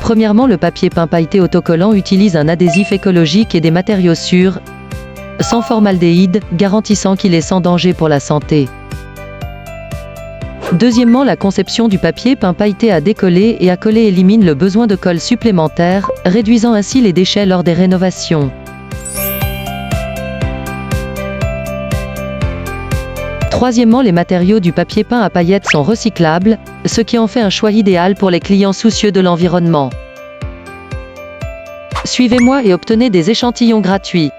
Premièrement, le papier peint pailleté autocollant utilise un adhésif écologique et des matériaux sûrs, sans formaldéhyde, garantissant qu'il est sans danger pour la santé. Deuxièmement, la conception du papier peint pailleté à décoller et à coller élimine le besoin de colle supplémentaire, réduisant ainsi les déchets lors des rénovations. Troisièmement, les matériaux du papier peint à paillettes sont recyclables, ce qui en fait un choix idéal pour les clients soucieux de l'environnement. Suivez-moi et obtenez des échantillons gratuits.